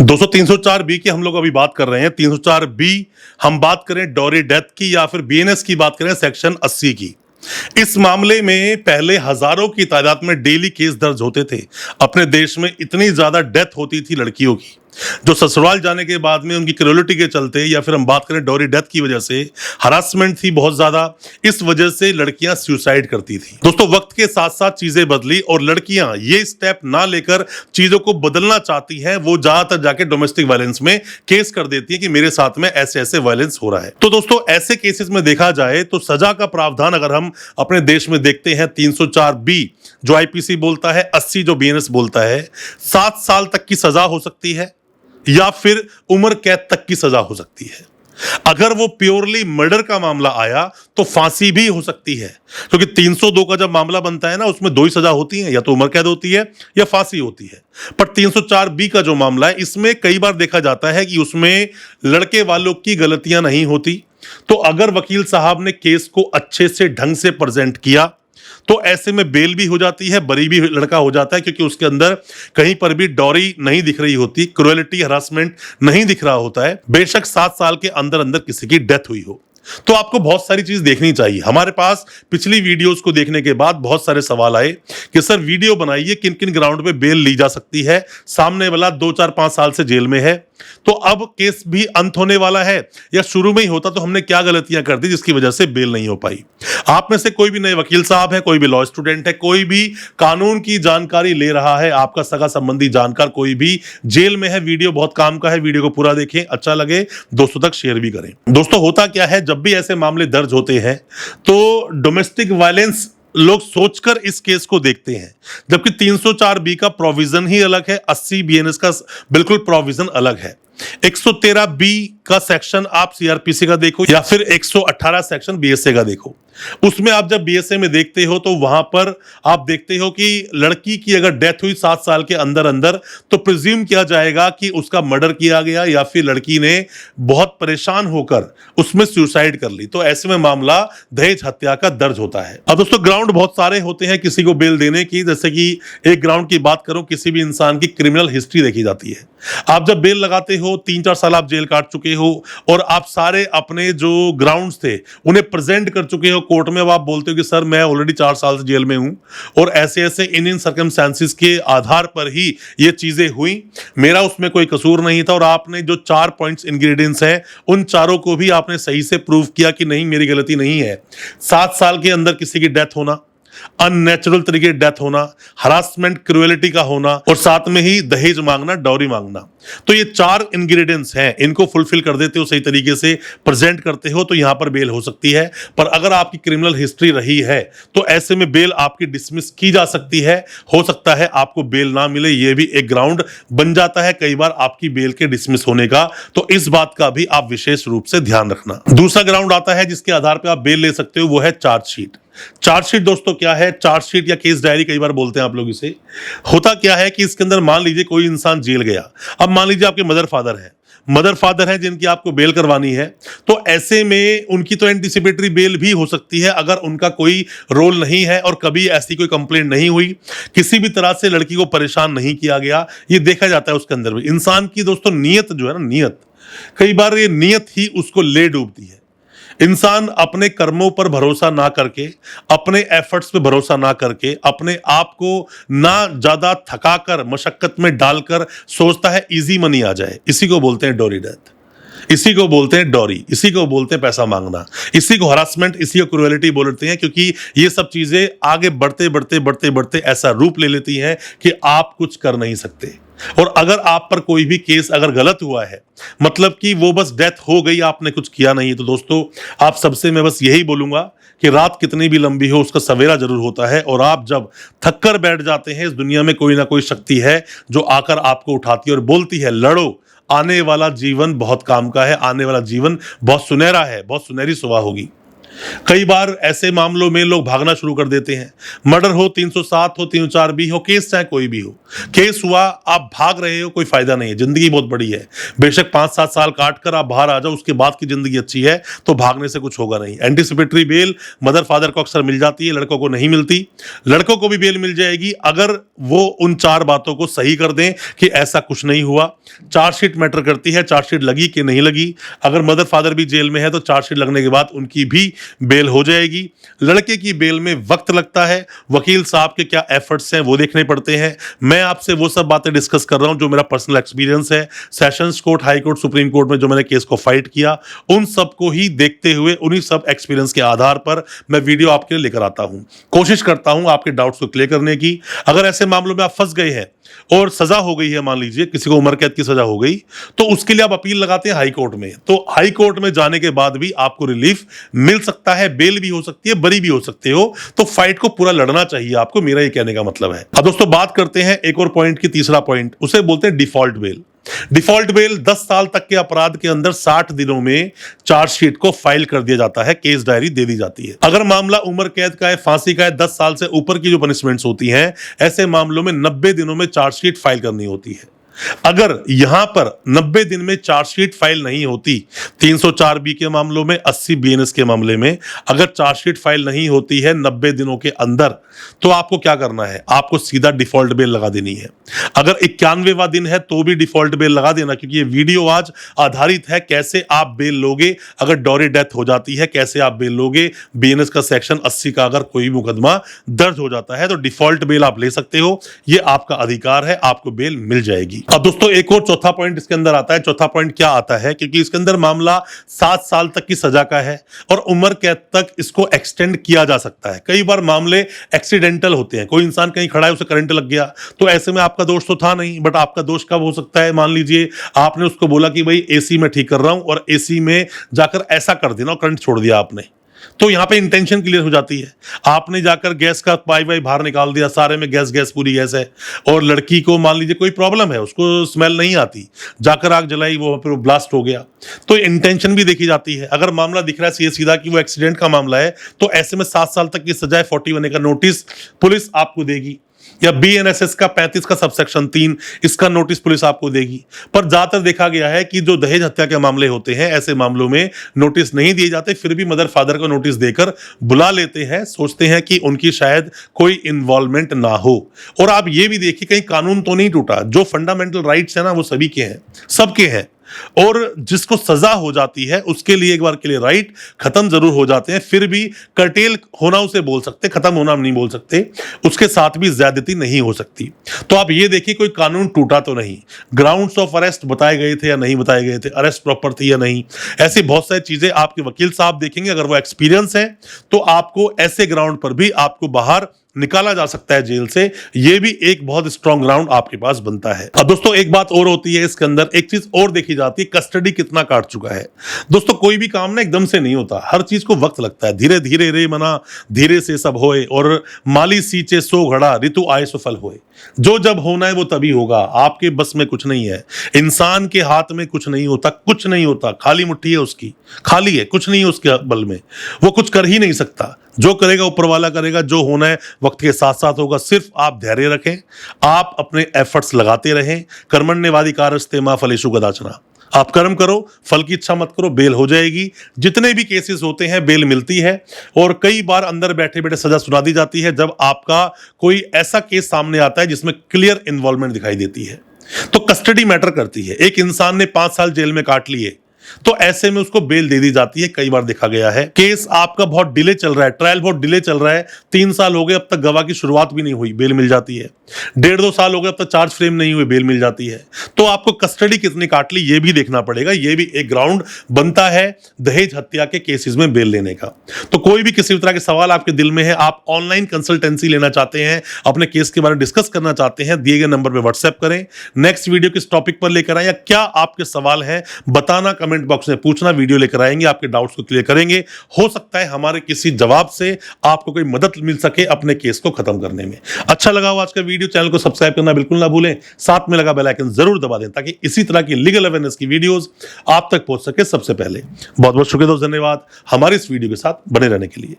दोस्तों 304 बी की हम लोग अभी बात कर रहे हैं। 304 बी हम बात करें डॉरी डेथ की या फिर बीएनएस की बात करें सेक्शन 80 की। इस मामले में पहले हजारों की तादाद में डेली केस दर्ज होते थे। अपने देश में इतनी ज्यादा डेथ होती थी लड़कियों की, जो ससुराल जाने के बाद में उनकी क्रूरलिटी के चलते या फिर हम बात करें डॉरी डेथ की वजह से हरासमेंट थी बहुत ज्यादा। इस वजह से लड़कियां सुसाइड करती थी। दोस्तों वक्त के साथ साथ चीजें बदली और लड़कियां ये स्टेप ना लेकर चीजों को बदलना चाहती हैं। वो ज्यादातर जाके डोमेस्टिक वायलेंस में केस कर देती है कि मेरे साथ में ऐसे ऐसे वायलेंस हो रहा है। तो दोस्तों ऐसे केसेस में देखा जाए तो सजा का प्रावधान अगर हम अपने देश में देखते हैं 304 बी जो आईपीसी बोलता है, 80 जो बीएनएस बोलता है, 7 साल तक की सजा हो सकती है या फिर उम्र कैद तक की सजा हो सकती है। अगर वो प्योरली मर्डर का मामला आया तो फांसी भी हो सकती है, क्योंकि 302 का जब मामला बनता है ना, उसमें दो ही सजा होती है, या तो उम्र कैद होती है या फांसी होती है। पर 304 बी का जो मामला है, इसमें कई बार देखा जाता है कि उसमें लड़के वालों की गलतियां नहीं होती। तो अगर वकील साहब ने केस को अच्छे से ढंग से प्रेजेंट किया तो ऐसे में बेल भी हो जाती है, बरी भी लड़का हो जाता है, क्योंकि उसके अंदर कहीं पर भी डॉरी नहीं दिख रही होती, क्रूएलिटी हरासमेंट नहीं दिख रहा होता है। बेशक 7 साल के अंदर अंदर किसी की डेथ हुई हो। तो आपको बहुत सारी चीज देखनी चाहिए। हमारे पास पिछली वीडियोस को देखने के बाद बहुत सारे सवाल आए कि सर वीडियो बनाइए, किन किन ग्राउंड पे बेल ली जा सकती है, सामने वाला 2 4 5 साल से जेल में है, तो अब केस भी अंत होने वाला है, या शुरू में ही होता तो हमने क्या गलतियां कर दी जिसकी वजह से बेल नहीं हो पाई। आप में से कोई भी नए वकील साहब है, कोई भी लॉ स्टूडेंट है, कोई भी कानून की जानकारी ले रहा है, आपका सगा संबंधी जानकार कोई भी जेल में है, वीडियो बहुत काम का है, वीडियो को पूरा देखें, अच्छा लगे दोस्तों तक शेयर भी करें। दोस्तों होता क्या है, जब भी ऐसे मामले दर्ज होते हैं तो डोमेस्टिक वायलेंस लोग सोचकर इस केस को देखते हैं, जबकि 304 बी का प्रोविजन ही अलग है, 80 बीएनएस का बिल्कुल प्रोविजन अलग है। 113 बी का सेक्शन आप सीआरपीसी का देखो या फिर 118 सेक्शन बीएसए का देखो। उसमें आप जब बीएसए में देखते हो तो वहां पर आप देखते हो कि लड़की की अगर डेथ हुई 7 साल के अंदर अंदर तो प्रिज्यूम किया जाएगा कि उसका मर्डर किया गया या फिर लड़की ने बहुत परेशान होकर उसमें सुसाइड कर ली। तो ऐसे में मामला दहेज हत्या का दर्ज होता है। अब दोस्तों ग्राउंड बहुत सारे होते हैं किसी को बेल देने की। जैसे कि एक ग्राउंड की बात करूं, किसी भी इंसान की क्रिमिनल हिस्ट्री देखी जाती है। आप जब बेल लगाते हो, 3 4 साल आप जेल काट चुके हो और आप सारे अपने जो ग्राउंड्स थे उन्हें प्रेजेंट कर चुके हो कोर्ट में। अब आप बोलते हो कि सर मैं ऑलरेडी 4 साल से जेल में हूं और ऐसे ऐसे इन सर्कमस्टेंसेस के आधार पर ही ये चीजें हुई, मेरा उसमें कोई कसूर नहीं था, और आपने जो 4 पॉइंट्स इंग्रेडिएंट्स हैं उन चारों को भी आपने सही से प्रूव किया कि नहीं मेरी गलती नहीं है। 7 साल के अंदर किसी की डेथ होना, अननेचुरल तरीके डेथ होना, हरासमेंट क्रूएलिटी का होना और साथ में ही दहेज मांगना, डॉरी मांगना, तो ये 4 इंग्रेडिएंट्स हैं। इनको फुलफिल कर देते हो, सही तरीके से प्रेजेंट करते हो तो यहां पर बेल हो सकती है। पर अगर आपकी क्रिमिनल हिस्ट्री रही है तो ऐसे में बेल आपकी डिसमिस की जा सकती है। हो सकता है आपको बेल ना मिले, ये भी एक ग्राउंड बन जाता है कई बार आपकी बेल के डिसमिस होने का। तो इस बात का भी आप विशेष रूप से ध्यान रखना। दूसरा ग्राउंड आता है जिसके आधार पर आप बेल ले सकते हो, वो है चार्जशीट। चार्जशीट दोस्तों क्या है? चार्जशीट या केस डायरी कई बार बोलते हैं आप लोग इसे। होता क्या है कि इसके अंदर मान लीजिए कोई इंसान जेल गया, अब मान लीजिए आपके मदर फादर हैं जिनकी आपको बेल करवानी है, तो ऐसे में उनकी तो एंटीसिपेटरी बेल भी हो सकती है अगर उनका कोई रोल नहीं है और कभी ऐसी कोई कंप्लेंट नहीं हुई, किसी भी तरह से लड़की को परेशान नहीं किया गया। ये देखा जाता है उसके अंदर भी। इंसान की दोस्तों नीयत जो है ना, नीयत, कई बार ये नीयत ही उसको ले डूबती है। इंसान अपने कर्मों पर भरोसा ना करके, अपने एफर्ट्स पे भरोसा ना करके, अपने आप को ना ज्यादा थकाकर मशक्कत में डालकर सोचता है इजी मनी आ जाए। इसी को बोलते हैं डॉरी डेथ, इसी को बोलते हैं डॉरी, इसी को बोलते हैं पैसा मांगना, इसी को हरासमेंट, इसी को क्रूएलिटी बोलते हैं। क्योंकि ये सब चीजें आगे बढ़ते बढ़ते बढ़ते बढ़ते ऐसा रूप ले लेती हैं कि आप कुछ कर नहीं सकते। और अगर आप पर कोई भी केस अगर गलत हुआ है, मतलब कि वो बस डेथ हो गई, आपने कुछ किया नहीं, तो दोस्तों आप सबसे मैं बस यही बोलूंगा कि रात कितनी भी लंबी हो उसका सवेरा जरूर होता है। और आप जब थक कर बैठ जाते हैं, इस दुनिया में कोई ना कोई शक्ति है जो आकर आपको उठाती है और बोलती है लड़ो, आने वाला जीवन बहुत काम का है, आने वाला जीवन बहुत सुनहरा है, बहुत सुनहरी सुबह होगी। कई बार ऐसे मामलों में लोग भागना शुरू कर देते हैं। मर्डर हो, 307 हो, 304B हो, केस चाहे कोई भी हो, केस हुआ, आप भाग रहे हो, कोई फायदा नहीं है। जिंदगी बहुत बड़ी है, बेशक 5-7 साल काट कर आप बाहर आ जाओ, उसके बाद की जिंदगी अच्छी है, तो भागने से कुछ होगा नहीं। एंटीसिपेटरी बेल मदर फादर को अक्सर मिल जाती है, लड़कों को नहीं मिलती। लड़कों को भी बेल मिल जाएगी अगर वो उन 4 बातों को सही कर दें कि ऐसा कुछ नहीं हुआ। चार्जशीट मैटर करती है, चार्जशीट लगी कि नहीं लगी। अगर मदर फादर भी जेल में है तो चार्जशीट लगने के बाद उनकी भी बेल हो जाएगी। लड़के की बेल में वक्त लगता है, वकील साहब के क्या एफर्ट्स हैं वो देखने पड़ते हैं। मैं आपसे वो सब बातें डिस्कस कर रहा हूं जो मेरा पर्सनल एक्सपीरियंस है। Sessions court, high court, supreme court में जो मैंने केस को फाइट किया, उन सबको ही देखते हुए, उन्हीं सब एक्सपीरियंस के आधार पर मैं वीडियो आपके लिए लेकर आता हूं। कोशिश करता हूं आपके डाउट्स को क्लियर करने की। अगर ऐसे मामलों में आप फंस गए हैं और सजा हो गई है, मान लीजिए किसी को उम्र कैद की सजा हो गई, तो उसके लिए आप अपील लगाते हैं हाई कोर्ट में। तो हाई कोर्ट में जाने के बाद भी आपको रिलीफ मिल सकता है, बेल भी हो सकती है, बरी भी हो सकते हो। तो फाइट को पूरा लड़ना चाहिए आपको, मेरा ये कहने का मतलब है। अब दोस्तों बात करते हैं एक और पॉइंट की, तीसरा पॉइंट, उसे बोलते हैं डिफॉल्ट बेल। डिफॉल्ट बेल 10 साल तक के अपराध के अंदर 60 दिनों में चार्जशीट को फाइल कर दिया जाता है, केस डायरी दे दी जाती है। अगर मामला उम्र कैद का है, फांसी का है, 10 साल से ऊपर की जो पनिशमेंट्स होती हैं, ऐसे मामलों में 90 दिनों में चार्जशीट फाइल करनी होती है। अगर यहां पर 90 दिन में चार्जशीट फाइल नहीं होती, 304B के मामलों में, 80 BNS के मामले में अगर चार्जशीट फाइल नहीं होती है 90 दिनों के अंदर, तो आपको क्या करना है? आपको सीधा डिफॉल्ट बेल लगा देनी है। अगर 91वां दिन है तो भी डिफॉल्ट बेल लगा देना, क्योंकि ये वीडियो आज आधारित है कैसे आप बेल लोगे अगर डॉरी डेथ हो जाती है, कैसे आप बेल लोगे। BNS का सेक्शन 80 का अगर कोई मुकदमा दर्ज हो जाता है तो डिफॉल्ट बेल आप ले सकते हो, ये आपका अधिकार है, आपको बेल मिल जाएगी। अब दोस्तों एक और चौथा पॉइंट इसके अंदर आता है। चौथा पॉइंट क्या आता है? क्योंकि इसके अंदर मामला 7 साल तक की सजा का है और उम्र कैद तक इसको एक्सटेंड किया जा सकता है। कई बार मामले एक्सीडेंटल होते हैं, कोई इंसान कहीं खड़ा है, उसे करंट लग गया, तो ऐसे में आपका दोष तो था नहीं, बट आपका दोष कब हो सकता है? मान लीजिए आपने उसको बोला कि भाई एसी में ठीक कर रहा हूं और एसी में जाकर ऐसा कर देना और करंट छोड़ दिया आपने, तो यहां पे इंटेंशन क्लियर हो जाती है। आपने जाकर गैस का पाइप वाइप बाहर निकाल दिया, सारे में गैस गैस पूरी गैस है, और लड़की को मान लीजिए कोई प्रॉब्लम है, उसको स्मेल नहीं आती, जाकर आग जलाई, वो फिर ब्लास्ट हो गया, तो इंटेंशन भी देखी जाती है। अगर मामला दिख रहा है सीधा कि वो एक्सीडेंट का मामला है, तो ऐसे में 7 साल तक की सजा, 41A का नोटिस पुलिस आपको देगी, या BNSS का 35 का सबसेक्शन 3, इसका नोटिस पुलिस आपको देगी। पर ज्यादातर देखा गया है कि जो दहेज हत्या के मामले होते हैं, ऐसे मामलों में नोटिस नहीं दिए जाते, फिर भी मदर फादर को नोटिस देकर बुला लेते हैं, सोचते हैं कि उनकी शायद कोई इन्वॉल्वमेंट ना हो। और आप ये भी देखिए कहीं कानून तो नहीं टूटा, जो फंडामेंटल राइट्स है ना वो सभी के हैं, सबके हैं, और जिसको सजा हो जाती है उसके लिए एक बार के लिए राइट खत्म जरूर हो जाते हैं, फिर भी कर्टेल होना उसे बोल सकते, खत्म होना नहीं बोल सकते, उसके साथ भी ज्यादती नहीं हो सकती। तो आप ये देखिए कोई कानून टूटा तो नहीं, ग्राउंड्स ऑफ अरेस्ट बताए गए थे या नहीं बताए गए थे, अरेस्ट प्रॉपर थी या नहीं, ऐसी बहुत सारी चीजें आपके वकील साहब देखेंगे। अगर वो एक्सपीरियंस है तो आपको ऐसे ग्राउंड पर भी आपको बाहर निकाला जा सकता है जेल से, ये भी एक बहुत स्ट्रॉन्ग ग्राउंड आपके पास बनता है। अब दोस्तों एक बात और होती है इसके अंदर, एक चीज और देखी जाती है, कस्टडी कितना काट चुका है। दोस्तों कोई भी काम ना एकदम से नहीं होता, हर चीज को वक्त लगता है, धीरे धीरे रे मना धीरे से सब होए, और माली सींचे सो घड़ा ऋतु आए सो फल होए। जो जब होना है वो तभी होगा, आपके बस में कुछ नहीं है, इंसान के हाथ में कुछ नहीं होता, कुछ नहीं होता, खाली मुट्ठी है उसकी, खाली है, कुछ नहीं है उसके बल में, वो कुछ कर ही नहीं सकता। जो करेगा ऊपर वाला करेगा, जो होना है वक्त के साथ साथ होगा। सिर्फ आप धैर्य रखें, आप अपने एफर्ट्स लगाते रहें। कर्मण्येवाधिकारस्ते मा फलेषु कदाचन, आप कर्म करो, फल की इच्छा मत करो, बेल हो जाएगी। जितने भी केसेस होते हैं बेल मिलती है, और कई बार अंदर बैठे बैठे सजा सुना दी जाती है जब आपका कोई ऐसा केस सामने आता है जिसमें क्लियर इन्वॉल्वमेंट दिखाई देती है। तो कस्टडी मैटर करती है। एक इंसान ने 5 साल जेल में काट लिए, तो ऐसे में उसको बेल दे दी जाती है। कई बार देखा गया है केस आपका बहुत डिले चल रहा है, ट्रायल बहुत डिले चल रहा है, 3 साल हो गए अब तक गवाह की शुरुआत भी नहीं हुई, बेल मिल जाती है। 1.5-2 साल हो गए अब तक चार्ज फ्रेम नहीं हुए, बेल मिल जाती है। तो आपको कस्टडी कितनी काट ली ये भी देखना पड़ेगा, ये भी एक ग्राउंड बनता है दहेज हत्या के केसेस में बेल लेने का। तो कोई भी किसी तरह के सवाल आपके दिल में है, आप ऑनलाइन कंसल्टेंसी लेना चाहते हैं, अपने केस के बारे में डिस्कस करना चाहते हैं, दिए गए नंबर पर व्हाट्सएप करें। नेक्स्ट वीडियो किस टॉपिक पर लेकर आए या क्या आपके सवाल हैं बताना कमेंट कमेंट बॉक्स में पूछना, वीडियो लेकर आएंगे, आपके डाउट्स को क्लियर करेंगे। हो सकता है हमारे किसी जवाब से आपको कोई मदद मिल सके अपने केस को खत्म करने में। अच्छा लगा हो आज का वीडियो, चैनल को सब्सक्राइब करना बिल्कुल ना भूलें, साथ में लगा बेल आइकन जरूर दबा दें ताकि इसी तरह की लीगल अवेयरनेस की वीडियोस आप तक पहुंच सके सबसे पहले। बहुत बहुत शुक्रिया दोस्त, धन्यवाद हमारे इस वीडियो के साथ बने रहने के लिए।